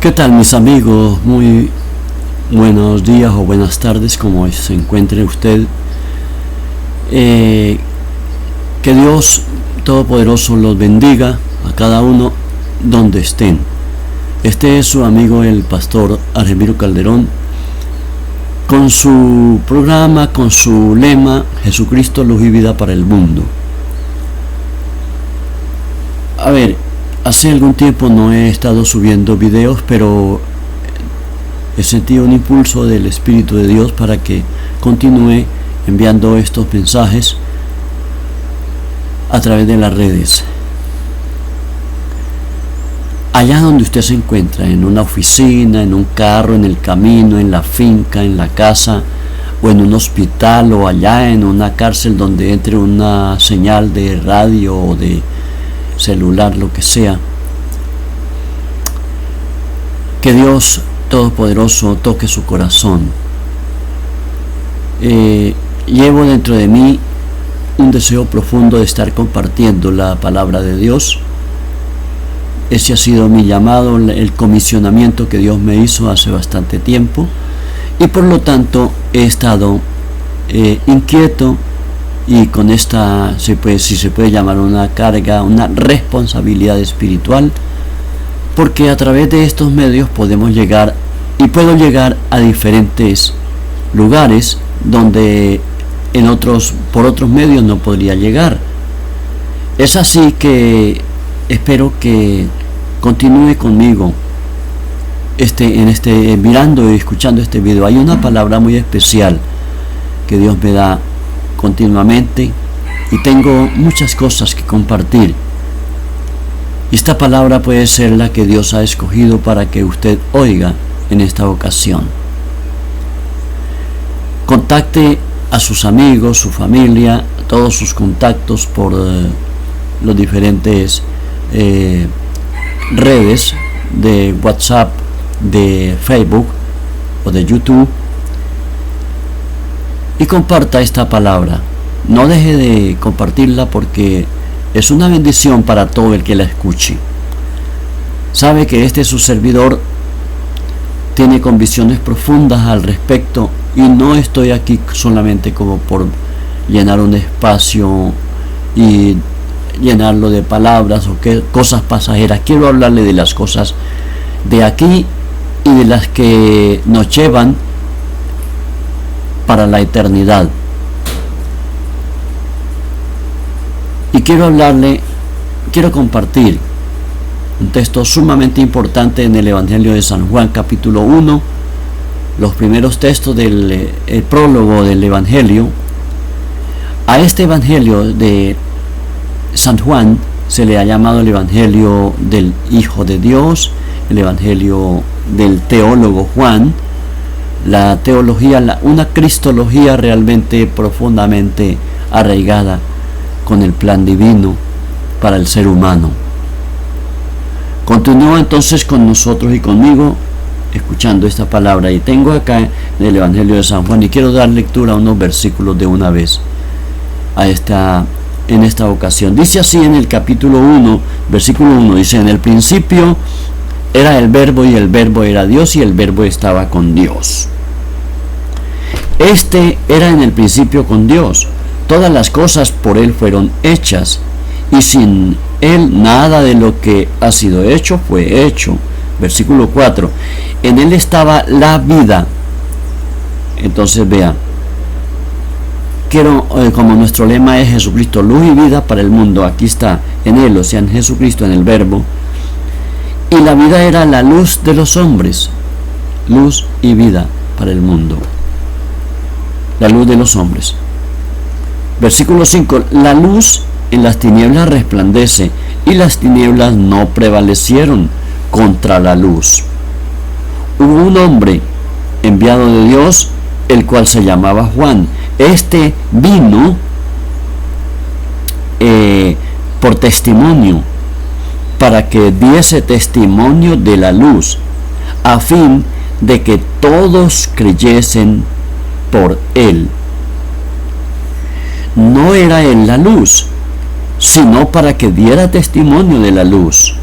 ¿Qué tal, mis amigos? Muy buenos días o buenas tardes, como se encuentre usted. Que Dios Todopoderoso los bendiga a cada uno donde estén. Este es su amigo el pastor Argemiro Calderón, con su programa, con su lema: Jesucristo, luz y vida para el mundo. A ver, hace algún tiempo no he estado subiendo videos, pero he sentido un impulso del Espíritu de Dios para que continúe enviando estos mensajes a través de las redes. Allá donde usted se encuentra, en una oficina, en un carro, en el camino, en la finca, en la casa, o en un hospital, o allá en una cárcel donde entre una señal de radio o de celular, lo que sea, que Dios Todopoderoso toque su corazón. Llevo dentro de mí un deseo profundo de estar compartiendo la palabra de Dios. Ese ha sido mi llamado, el comisionamiento que Dios me hizo hace bastante tiempo, y por lo tanto he estado inquieto y con esta, si se puede llamar una carga, una responsabilidad espiritual, porque a través de estos medios podemos llegar, y puedo llegar a diferentes lugares donde por otros medios no podría llegar. Es así que espero que continúe conmigo mirando y escuchando este video. Hay una palabra muy especial que Dios me da continuamente y tengo muchas cosas que compartir. Esta palabra puede ser la que Dios ha escogido para que usted oiga en esta ocasión. Contacte a sus amigos, su familia, todos sus contactos por los diferentes redes de WhatsApp, de Facebook o de YouTube, y comparta esta palabra. No deje de compartirla, porque es una bendición para todo el que la escuche. Sabe que este su servidor tiene convicciones profundas al respecto, y no estoy aquí solamente como por llenar un espacio y llenarlo de palabras o cosas pasajeras. Quiero hablarle de las cosas de aquí y de las que nos llevan para la eternidad. Y quiero compartir un texto sumamente importante en el Evangelio de San Juan, capítulo 1, los primeros textos del prólogo del Evangelio. A este Evangelio de San Juan se le ha llamado el Evangelio del Hijo de Dios, el Evangelio del teólogo Juan, la teología, una cristología realmente profundamente arraigada con el plan divino para el ser humano. Continúa entonces con nosotros y conmigo escuchando esta palabra, y tengo acá en el Evangelio de San Juan, y quiero dar lectura a unos versículos de una vez en esta ocasión. Dice así en el capítulo 1, versículo 1, dice: en el principio era el Verbo, y el Verbo era Dios, y el Verbo estaba con Dios. Este era en el principio con Dios. Todas las cosas por Él fueron hechas, y sin Él nada de lo que ha sido hecho fue hecho. Versículo 4. En Él estaba la vida. Entonces vean, como nuestro lema es Jesucristo, luz y vida para el mundo, aquí está, en Él, o sea, en Jesucristo, en el Verbo. Y la vida era la luz de los hombres. Luz y vida para el mundo. La luz de los hombres. Versículo 5. La luz en las tinieblas resplandece, y las tinieblas no prevalecieron contra la luz. Hubo un hombre enviado de Dios, el cual se llamaba Juan. Este vino por testimonio, para que diese testimonio de la luz, a fin de que todos creyesen por él. No era él la luz, sino para que diera testimonio de la luz,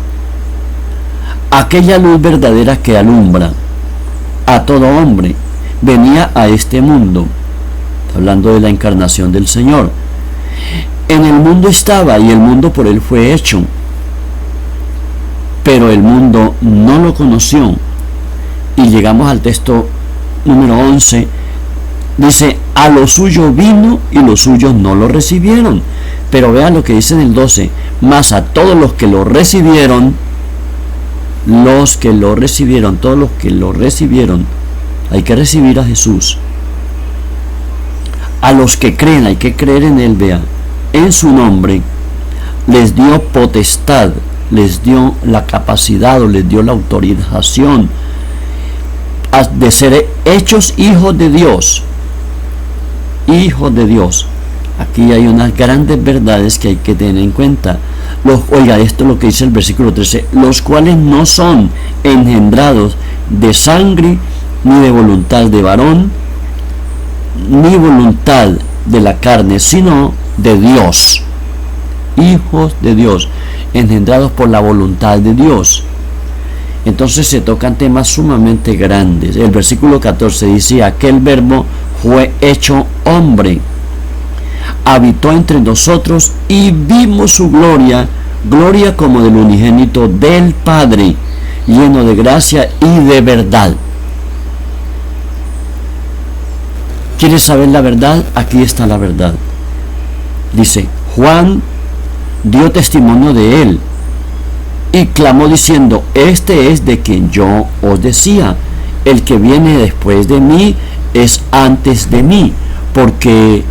aquella luz verdadera que alumbra a todo hombre, venía a este mundo, hablando de la encarnación del Señor. En el mundo estaba y el mundo por él fue hecho, pero el mundo no lo conoció. Y llegamos al texto número 11, dice, a lo suyo vino y los suyos no lo recibieron. Pero vean lo que dice en el 12, mas a todos los que lo recibieron, todos los que lo recibieron, hay que recibir a Jesús. A los que creen, hay que creer en él, vea, en su nombre, les dio potestad, les dio la capacidad o les dio la autorización de ser hechos hijos de Dios. Hijos de Dios. Aquí hay unas grandes verdades que hay que tener en cuenta. Oiga, esto es lo que dice el versículo 13, los cuales no son engendrados de sangre, ni de voluntad de varón, ni voluntad de la carne, sino de Dios. Hijos de Dios, engendrados por la voluntad de Dios. Entonces se tocan temas sumamente grandes. El versículo 14 dice, aquel verbo fue hecho hombre, habitó entre nosotros y vimos su gloria, gloria como del unigénito del Padre, lleno de gracia y de verdad. ¿Quieres saber la verdad? Aquí está la verdad. Dice, Juan dio testimonio de él y clamó diciendo, este es de quien yo os decía, el que viene después de mí es antes de mí, porque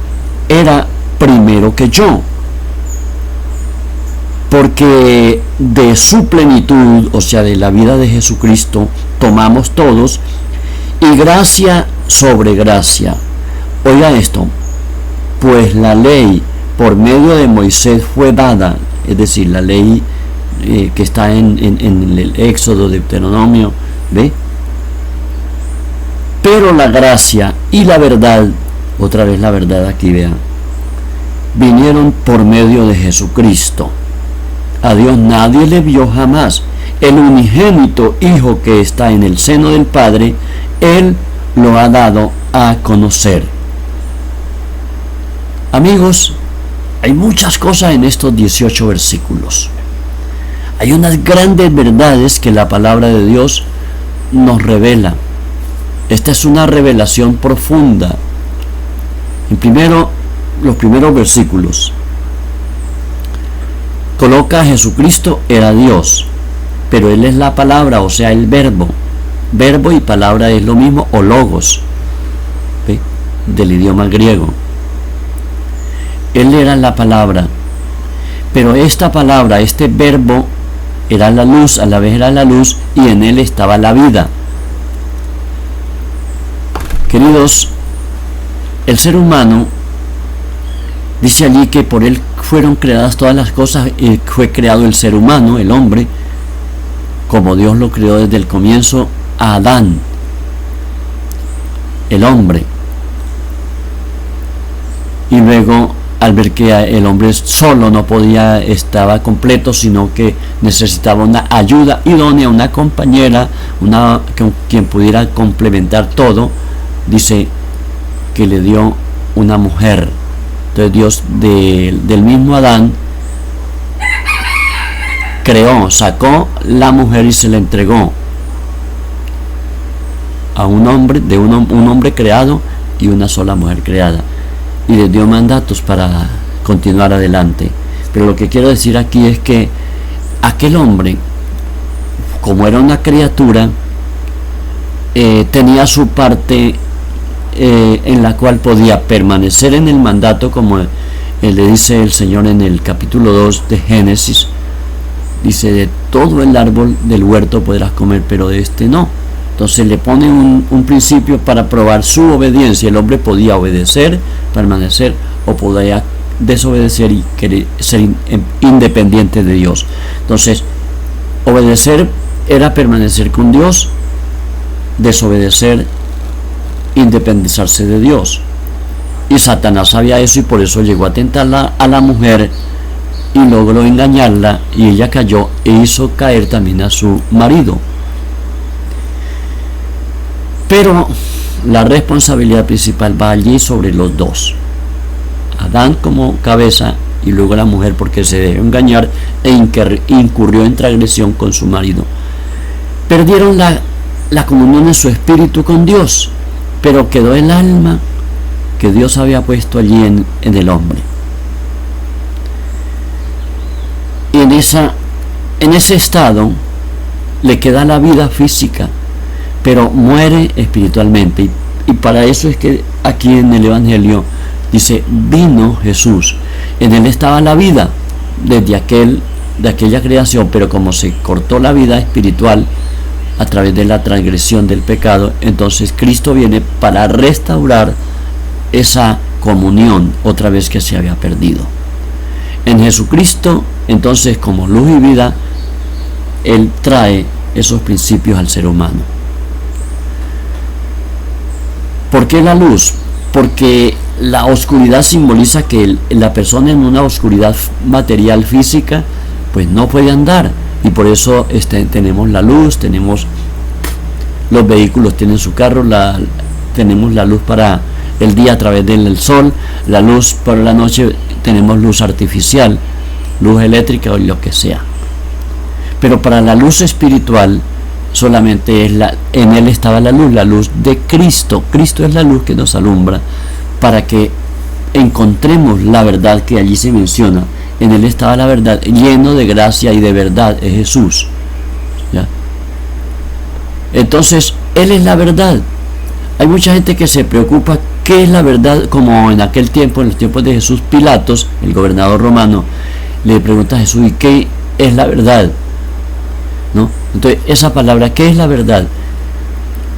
era primero que yo, porque de su plenitud, o sea, de la vida de Jesucristo, tomamos todos, y gracia sobre gracia. Oiga esto, pues la ley por medio de Moisés fue dada, es decir, la ley que está en el Éxodo, Deuteronomio, ¿ve? Pero la gracia y la verdad, otra vez la verdad aquí, vean, vinieron por medio de Jesucristo. A Dios nadie le vio jamás. El unigénito Hijo que está en el seno del Padre, Él lo ha dado a conocer. Amigos, hay muchas cosas en estos 18 versículos. Hay unas grandes verdades que la palabra de Dios nos revela. Esta es una revelación profunda. Los primeros versículos coloca a Jesucristo era Dios, pero Él es la palabra, o sea, el verbo. Verbo y palabra es lo mismo, o logos, ¿ve? Del idioma griego. Él era la palabra, pero esta palabra, este verbo, era la luz, a la vez era la luz, y en Él estaba la vida. Queridos, el ser humano, dice allí que por Él fueron creadas todas las cosas, y fue creado el ser humano, el hombre, como Dios lo creó desde el comienzo, a Adán, el hombre. Y luego, al ver que el hombre solo no podía, estaba completo, sino que necesitaba una ayuda idónea, una compañera, quien pudiera complementar todo, dice que le dio una mujer. Entonces Dios del mismo Adán creó, sacó la mujer y se la entregó a un hombre, de un hombre creado y una sola mujer creada, y les dio mandatos para continuar adelante. Pero lo que quiero decir aquí es que aquel hombre, como era una criatura, tenía su parte en la cual podía permanecer en el mandato, como le dice el Señor en el capítulo 2 de Génesis. Dice, de todo el árbol del huerto podrás comer, pero de este no. Entonces le pone un principio para probar su obediencia. El hombre podía obedecer, permanecer, o podía desobedecer y querer ser independiente de Dios. Entonces, obedecer era permanecer con Dios, desobedecer, independizarse de Dios. Y Satanás sabía eso, y por eso llegó a tentarla a la mujer y logró engañarla, y ella cayó e hizo caer también a su marido. Pero la responsabilidad principal va allí sobre los dos: Adán como cabeza y luego la mujer, porque se dejó engañar e incurrió en transgresión con su marido. Perdieron la comunión de su espíritu con Dios, pero quedó el alma que Dios había puesto allí en el hombre. Y en ese estado le queda la vida física, pero muere espiritualmente. Y para eso es que aquí en el Evangelio dice: vino Jesús. En él estaba la vida desde de aquella creación, pero como se cortó la vida espiritual a través de la transgresión del pecado, entonces Cristo viene para restaurar esa comunión otra vez que se había perdido. En Jesucristo, entonces, como luz y vida, Él trae esos principios al ser humano. ¿Por qué la luz? Porque la oscuridad simboliza que la persona en una oscuridad material física pues no puede andar, y por eso tenemos la luz, tenemos los vehículos, tienen su carro, tenemos la luz para el día a través del sol, la luz para la noche, tenemos luz artificial, luz eléctrica o lo que sea. Pero para la luz espiritual solamente en él estaba la luz de Cristo. Cristo es la luz que nos alumbra para que encontremos la verdad que allí se menciona. En él estaba la verdad, lleno de gracia y de verdad, es Jesús. ¿Ya? Entonces, Él es la verdad. Hay mucha gente que se preocupa qué es la verdad, como en aquel tiempo, en los tiempos de Jesús, Pilatos, el gobernador romano, le pregunta a Jesús: ¿y qué es la verdad? ¿No? Entonces, esa palabra, ¿qué es la verdad?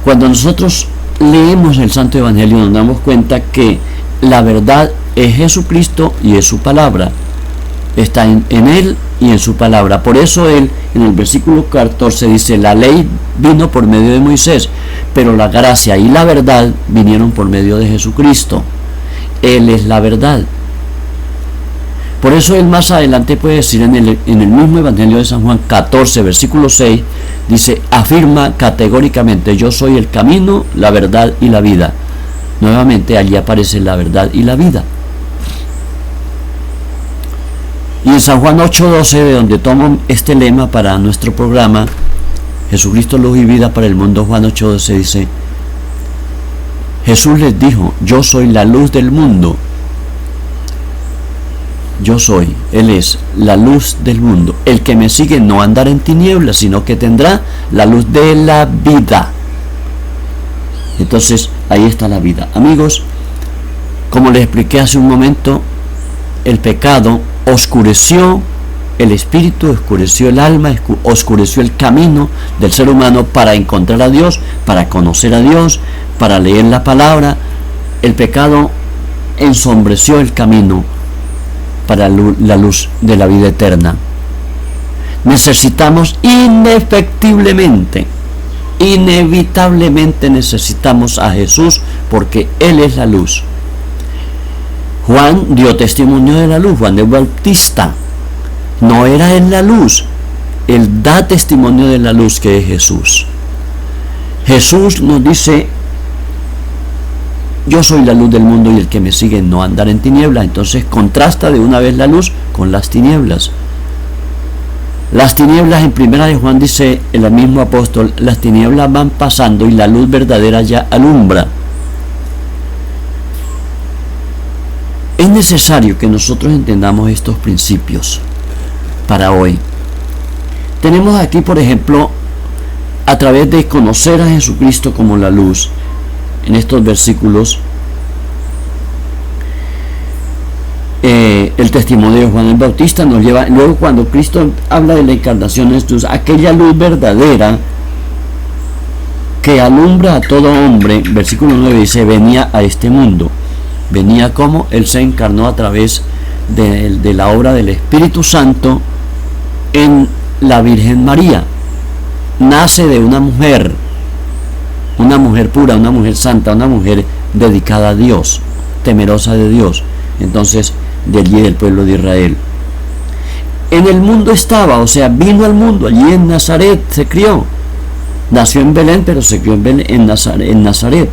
Cuando nosotros leemos el Santo Evangelio, nos damos cuenta que la verdad es Jesucristo y es su palabra. Está en Él y en su palabra. Por eso Él, en el versículo 14, dice: la ley vino por medio de Moisés, pero la gracia y la verdad vinieron por medio de Jesucristo. Él es la verdad. Por eso Él más adelante puede decir en el mismo Evangelio de San Juan 14, versículo 6, dice, afirma categóricamente: yo soy el camino, la verdad y la vida. Nuevamente allí aparece la verdad y la vida. Y en San Juan 8:12, de donde tomo este lema para nuestro programa, Jesucristo, luz y vida para el mundo, Juan 8:12 dice: Jesús les dijo: yo soy la luz del mundo. Yo soy, Él es la luz del mundo. El que me sigue no andará en tinieblas, sino que tendrá la luz de la vida. Entonces, ahí está la vida. Amigos, como les expliqué hace un momento, el pecado oscureció el espíritu, oscureció el alma, oscureció el camino del ser humano para encontrar a Dios, para conocer a Dios, para leer la palabra. El pecado ensombreció el camino para la luz de la vida eterna. Necesitamos inevitablemente necesitamos a Jesús, porque Él es la luz. Juan dio testimonio de la luz, Juan el Bautista. No era Él la luz, Él da testimonio de la luz que es Jesús. Jesús nos dice: yo soy la luz del mundo, y el que me sigue no andará en tinieblas. Entonces contrasta de una vez la luz con las tinieblas. Las tinieblas, en primera de Juan dice el mismo apóstol, las tinieblas van pasando y la luz verdadera ya alumbra. Es necesario que nosotros entendamos estos principios para hoy. Tenemos aquí, por ejemplo, a través de conocer a Jesucristo como la luz, en estos versículos, el testimonio de Juan el Bautista nos lleva, luego cuando Cristo habla de la encarnación, entonces aquella luz verdadera que alumbra a todo hombre, versículo 9 dice, venía a este mundo. Venía como Él se encarnó a través de la obra del Espíritu Santo en la Virgen María. Nace de una mujer pura, una mujer santa, una mujer dedicada a Dios, temerosa de Dios. Entonces, de allí del pueblo de Israel. En el mundo estaba, o sea, vino al mundo, allí en Nazaret se crió. Nació en Belén, pero se crió en Nazaret.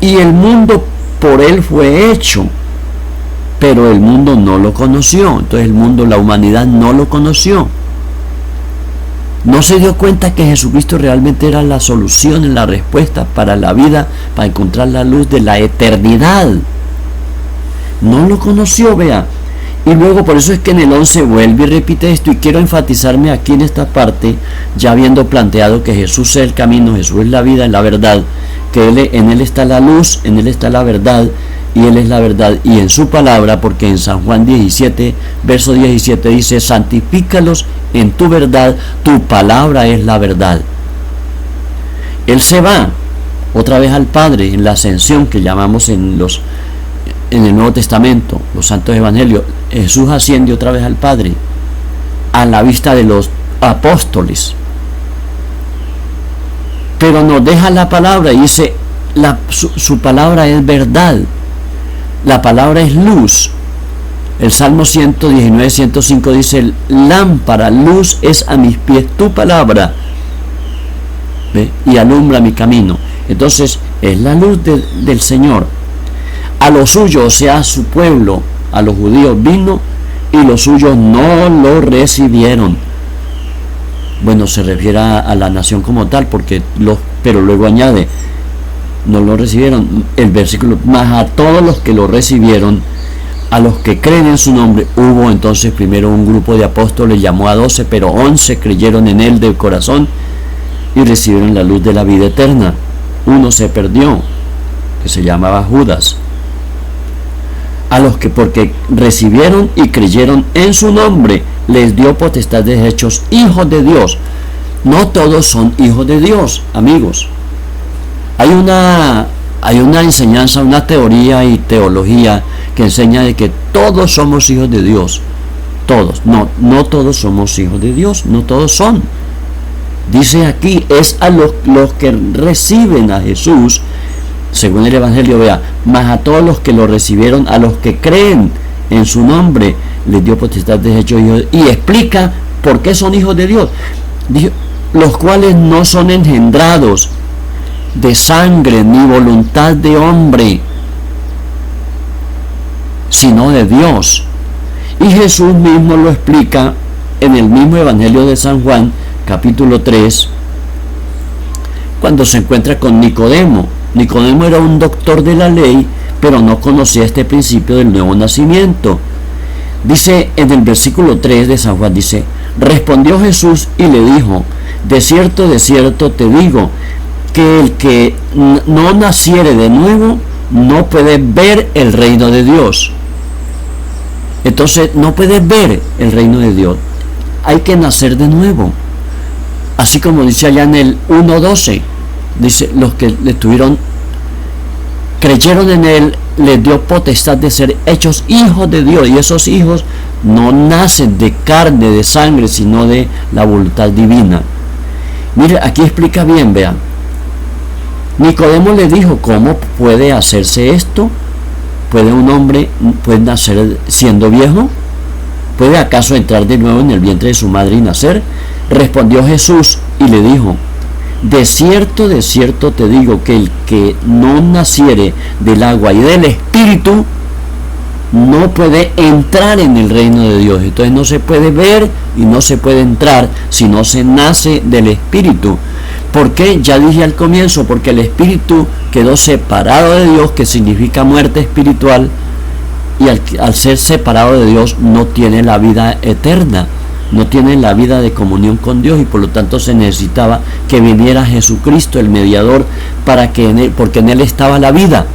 Y el mundo por él fue hecho, pero el mundo no lo conoció. Entonces el mundo, la humanidad no lo conoció. No se dio cuenta que Jesucristo realmente era la solución, la respuesta para la vida, para encontrar la luz de la eternidad. No lo conoció, vea. Y luego por eso es que en el 11 vuelve y repite esto, y quiero enfatizarme aquí en esta parte, ya habiendo planteado que Jesús es el camino, Jesús es la vida, es la verdad, que en Él está la luz, en Él está la verdad, y Él es la verdad, y en su palabra, porque en San Juan 17, verso 17 dice, santifícalos en tu verdad, tu palabra es la verdad. Él se va otra vez al Padre en la ascensión que llamamos en el Nuevo Testamento, los santos evangelios. Jesús asciende otra vez al Padre a la vista de los apóstoles, pero nos deja la palabra y dice, su palabra es verdad, la palabra es luz. El Salmo 119, 105 dice, lámpara, luz es a mis pies tu palabra, ¿ve? Y alumbra mi camino. Entonces es la luz del Señor. A los suyos, o sea, a su pueblo, a los judíos vino, y los suyos no lo recibieron. Bueno, se refiere a la nación como tal, pero luego añade, no lo recibieron. El versículo, más a todos los que lo recibieron, a los que creen en su nombre. Hubo entonces primero un grupo de apóstoles, llamó a 12, pero 11 creyeron en él de corazón y recibieron la luz de la vida eterna. Uno se perdió, que se llamaba Judas. A los que porque recibieron y creyeron en su nombre, les dio potestad de ser hechos hijos de Dios. No todos son hijos de Dios, amigos. Hay una enseñanza, una teoría y teología que enseña de que todos somos hijos de Dios. Todos. No todos somos hijos de Dios, no todos son. Dice aquí, es a los que reciben a Jesús, según el Evangelio, vea, más a todos los que lo recibieron, a los que creen en su nombre, les dio potestad de ser hechos hijos. Y explica por qué son hijos de Dios. Los cuales no son engendrados de sangre ni voluntad de hombre, sino de Dios. Y Jesús mismo lo explica en el mismo Evangelio de San Juan, capítulo 3, cuando se encuentra con Nicodemo. Nicodemo era un doctor de la ley, pero no conocía este principio del nuevo nacimiento. Dice en el versículo 3 de San Juan, dice, respondió Jesús y le dijo, de cierto te digo, que el que no naciere de nuevo no puede ver el reino de Dios. Entonces no puede ver el reino de Dios. Hay que nacer de nuevo. Así como dice allá en el 1:12, dice, los que creyeron en él, les dio potestad de ser hechos hijos de Dios. Y esos hijos no nacen de carne, de sangre, sino de la voluntad divina. Mire, aquí explica bien, vean. Nicodemo le dijo, ¿cómo puede hacerse esto? ¿Puede un hombre nacer siendo viejo? ¿Puede acaso entrar de nuevo en el vientre de su madre y nacer? Respondió Jesús y le dijo, de cierto te digo, que el que no naciere del agua y del Espíritu no puede entrar en el reino de Dios. Entonces no se puede ver y no se puede entrar si no se nace del Espíritu. ¿Por qué? Ya dije al comienzo, porque el Espíritu quedó separado de Dios, que significa muerte espiritual, y al ser separado de Dios no tiene la vida eterna, no tiene la vida de comunión con Dios, y por lo tanto se necesitaba que viniera Jesucristo, el mediador, porque en él estaba la vida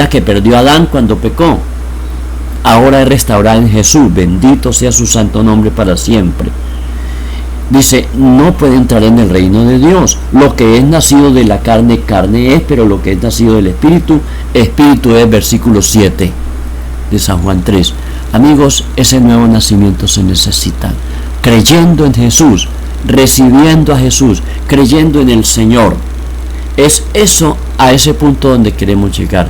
que perdió Adán cuando pecó. Ahora es restaurada en Jesús, bendito sea su santo nombre para siempre. Dice, no puede entrar en el reino de Dios. Lo que es nacido de la carne, carne es, pero lo que es nacido del Espíritu, Espíritu es. Versículo 7 de San Juan 3. Amigos, ese nuevo nacimiento se necesita. Creyendo en Jesús, recibiendo a Jesús, creyendo en el Señor. Es eso, a ese punto donde queremos llegar.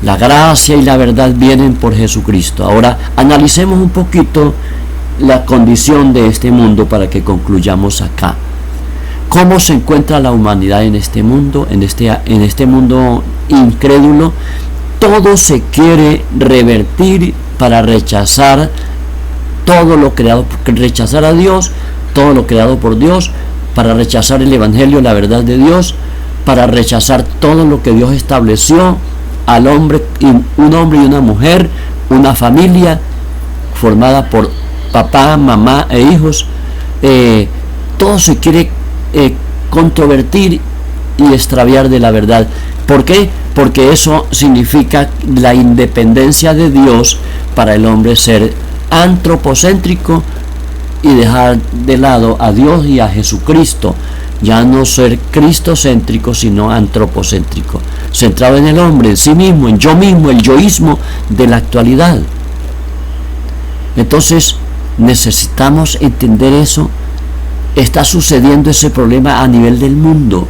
La gracia y la verdad vienen por Jesucristo. Ahora analicemos un poquito la condición de este mundo para que concluyamos acá. ¿Cómo se encuentra la humanidad en este mundo, en este mundo incrédulo? Todo se quiere revertir para rechazar todo lo creado, rechazar a Dios, todo lo creado por Dios, para rechazar el Evangelio, la verdad de Dios, para rechazar todo lo que Dios estableció al hombre, un hombre y una mujer, una familia formada por papá, mamá e hijos. Todo se quiere controvertir y extraviar de la verdad. ¿Por qué? Porque eso significa la independencia de Dios para el hombre ser antropocéntrico y dejar de lado a Dios y a Jesucristo. Ya no ser cristocéntrico, sino antropocéntrico, centrado en el hombre, en sí mismo, en yo mismo, el yoísmo de la actualidad. Entonces necesitamos entender eso. Está sucediendo ese problema a nivel del mundo.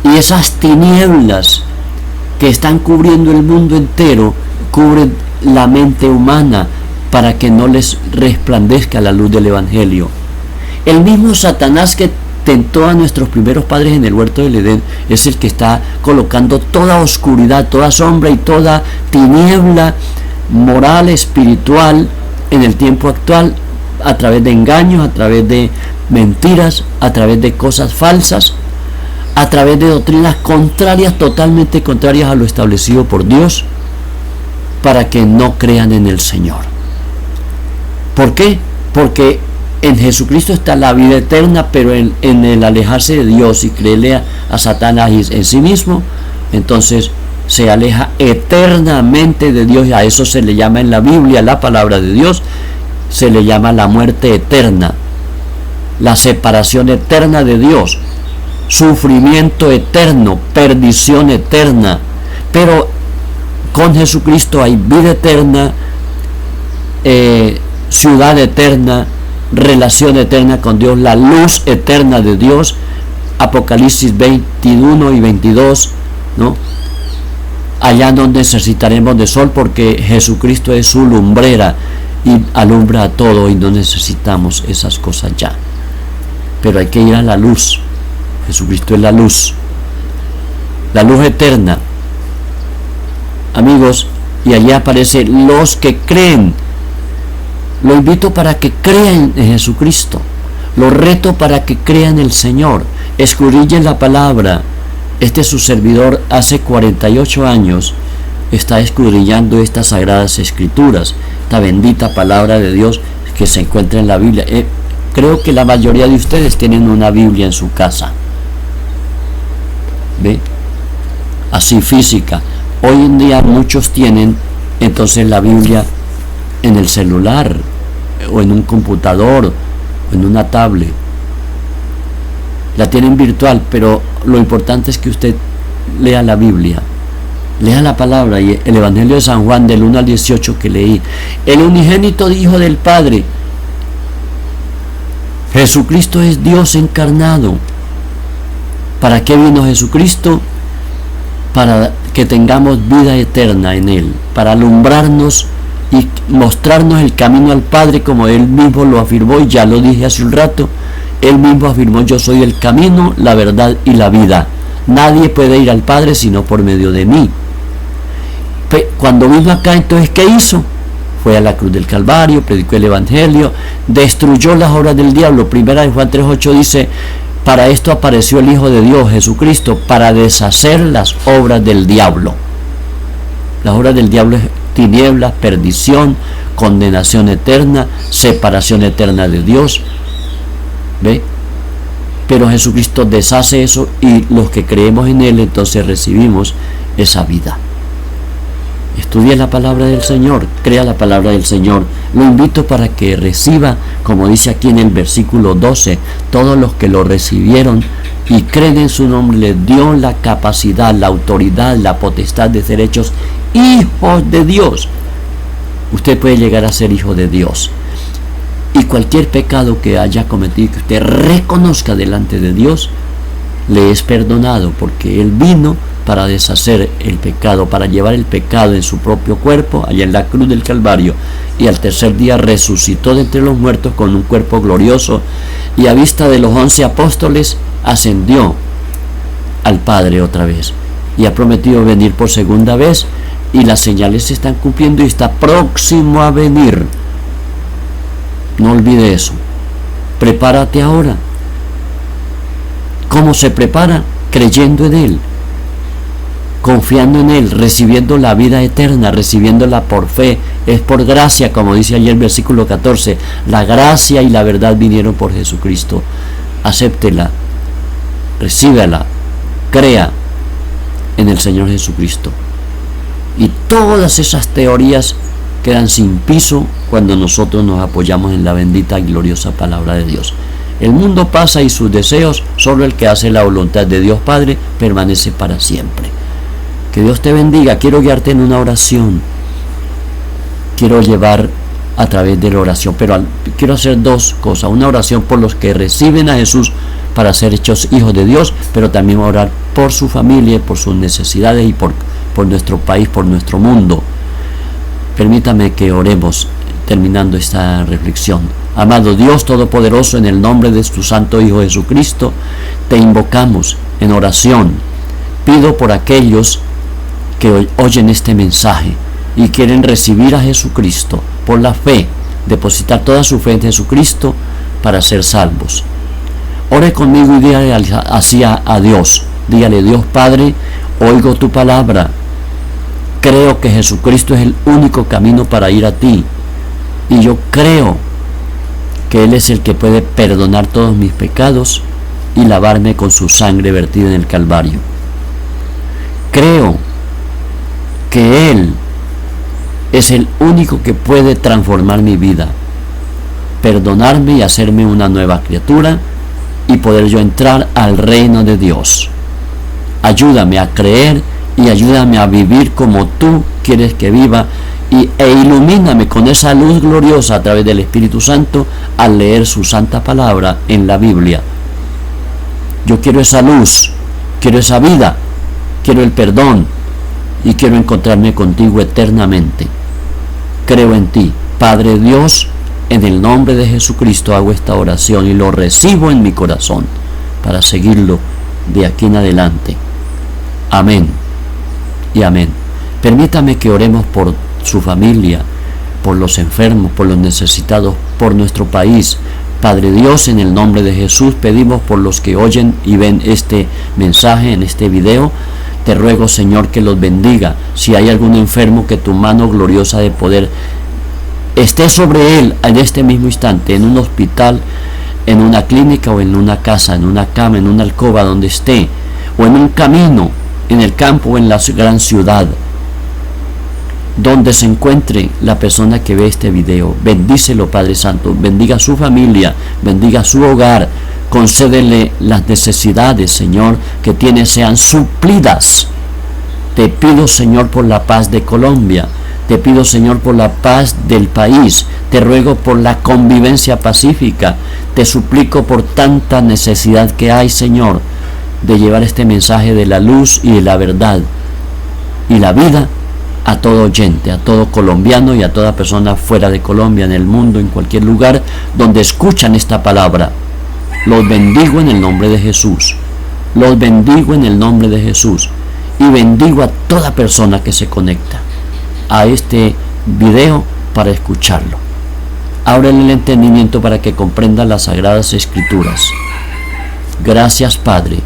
Y esas tinieblas que están cubriendo el mundo entero, cubren la mente humana para que no les resplandezca la luz del Evangelio. El mismo Satanás que tentó a nuestros primeros padres en el huerto del Edén es el que está colocando toda oscuridad, toda sombra y toda tiniebla moral, espiritual en el tiempo actual, a través de engaños, a través de mentiras, a través de cosas falsas, a través de doctrinas contrarias, totalmente contrarias a lo establecido por Dios, para que no crean en el Señor. ¿Por qué? Porque en Jesucristo está la vida eterna, pero en el alejarse de Dios y creerle a Satanás y en sí mismo, entonces se aleja eternamente de Dios, y a eso se le llama en la Biblia, la palabra de Dios, se le llama la muerte eterna, la separación eterna de Dios, sufrimiento eterno, perdición eterna. Pero con Jesucristo hay vida eterna, ciudad eterna, relación eterna con Dios, la luz eterna de Dios. Apocalipsis 21 y 22, ¿no? Allá no necesitaremos de sol, porque Jesucristo es su lumbrera y alumbra a todo, y no necesitamos esas cosas ya. Pero hay que ir a la luz. Jesucristo es la luz eterna, amigos, y allí aparece los que creen. Lo invito para que crean en Jesucristo, lo reto para que crean en el Señor, escudriñen la palabra. Este su servidor hace 48 años está escudriñando estas sagradas escrituras, esta bendita palabra de Dios que se encuentra en la Biblia. Creo que la mayoría de ustedes tienen una Biblia en su casa, ¿ve? Así física. Hoy en día muchos tienen entonces la Biblia en el celular, o en un computador, o en una tablet. La tienen virtual, pero lo importante es que usted lea la Biblia, lea la palabra. Y el Evangelio de San Juan, del 1 al 18 que leí: el unigénito Hijo del Padre, Jesucristo, es Dios encarnado. ¿Para qué vino Jesucristo? Para que tengamos vida eterna en Él, para alumbrarnos y mostrarnos el camino al Padre, como Él mismo lo afirmó, y ya lo dije hace un rato. Él mismo afirmó: yo soy el camino, la verdad y la vida. Nadie puede ir al Padre sino por medio de mí. Cuando vino acá, entonces, ¿qué hizo? Fue a la cruz del Calvario, predicó el Evangelio, destruyó las obras del diablo. Primera de Juan 3:8 dice: para esto apareció el Hijo de Dios, Jesucristo, para deshacer las obras del diablo. Las obras del diablo es tinieblas, perdición, condenación eterna, separación eterna de Dios. ¿Ve? Pero Jesucristo deshace eso, y los que creemos en Él entonces recibimos esa vida. Estudie la palabra del Señor, crea la palabra del Señor. Lo invito para que reciba, como dice aquí en el versículo 12, todos los que lo recibieron y creen en su nombre, les dio la capacidad, la autoridad, la potestad de ser hechos hijos de Dios. Usted puede llegar a ser hijo de Dios. Y cualquier pecado que haya cometido, que usted reconozca delante de Dios, le es perdonado, porque Él vino para deshacer el pecado, para llevar el pecado en su propio cuerpo, allá en la cruz del Calvario, y al tercer día resucitó de entre los muertos con un cuerpo glorioso, y a vista de los 11 apóstoles ascendió al Padre otra vez, y ha prometido venir por segunda vez, y las señales se están cumpliendo y está próximo a venir. No olvide eso. Prepárate ahora. ¿Cómo se prepara? Creyendo en Él, confiando en Él, recibiendo la vida eterna, recibiéndola por fe. Es por gracia, como dice ayer el versículo 14. La gracia y la verdad vinieron por Jesucristo. Acéptela, recíbela, crea en el Señor Jesucristo. Y todas esas teorías quedan sin piso cuando nosotros nos apoyamos en la bendita y gloriosa palabra de Dios. El mundo pasa y sus deseos, solo el que hace la voluntad de Dios Padre permanece para siempre. Que Dios te bendiga. Quiero guiarte en una oración. Quiero llevar a través de la oración, pero quiero hacer dos cosas. Una oración por los que reciben a Jesús para ser hechos hijos de Dios, pero también orar por su familia, por sus necesidades y por nuestro país, por nuestro mundo. Permítame que oremos terminando esta reflexión. Amado Dios Todopoderoso, en el nombre de tu Santo Hijo Jesucristo, te invocamos en oración. Pido por aquellos que oyen este mensaje y quieren recibir a Jesucristo por la fe, depositar toda su fe en Jesucristo para ser salvos. Ore conmigo y dígale así a Dios. Dígale: Dios Padre, oigo tu palabra. Creo que Jesucristo es el único camino para ir a ti. Y yo creo que Él es el que puede perdonar todos mis pecados y lavarme con su sangre vertida en el Calvario. Creo que Él es el único que puede transformar mi vida, perdonarme y hacerme una nueva criatura y poder yo entrar al reino de Dios. Ayúdame a creer y ayúdame a vivir como tú quieres que viva, e ilumíname con esa luz gloriosa a través del Espíritu Santo al leer su santa palabra en la Biblia. Yo quiero esa luz, quiero esa vida, quiero el perdón y quiero encontrarme contigo eternamente. Creo en ti, Padre Dios. En el nombre de Jesucristo hago esta oración y lo recibo en mi corazón para seguirlo de aquí en adelante. Amén y amén. Permítame que oremos por su familia, por los enfermos, por los necesitados, por nuestro país. Padre Dios, en el nombre de Jesús pedimos por los que oyen y ven este mensaje en este video. Te ruego, Señor, que los bendiga. Si hay algún enfermo, que tu mano gloriosa de poder esté sobre él en este mismo instante, en un hospital, en una clínica o en una casa, en una cama, en una alcoba, donde esté, o en un camino, en el campo o en la gran ciudad, donde se encuentre la persona que ve este video. Bendícelo, Padre Santo, bendiga a su familia, bendiga su hogar, concédele las necesidades, Señor, que tiene sean suplidas. Te pido, Señor, por la paz de Colombia. Te pido, Señor, por la paz del país. Te ruego por la convivencia pacífica. Te suplico por tanta necesidad que hay, Señor, de llevar este mensaje de la luz y de la verdad y la vida a todo oyente, a todo colombiano y a toda persona fuera de Colombia, en el mundo, en cualquier lugar donde escuchan esta palabra. Los bendigo en el nombre de Jesús. Los bendigo en el nombre de Jesús. Y bendigo a toda persona que se conecta a este video para escucharlo. Ábrele el entendimiento para que comprenda las sagradas escrituras. Gracias, Padre.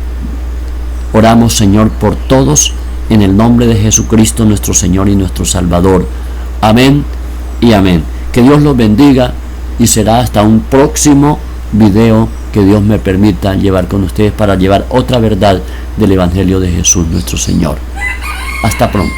Oramos, Señor, por todos en el nombre de Jesucristo, nuestro Señor y nuestro Salvador. Amén y amén. Que Dios los bendiga y será hasta un próximo video que Dios me permita llevar con ustedes para llevar otra verdad del Evangelio de Jesús, nuestro Señor. Hasta pronto.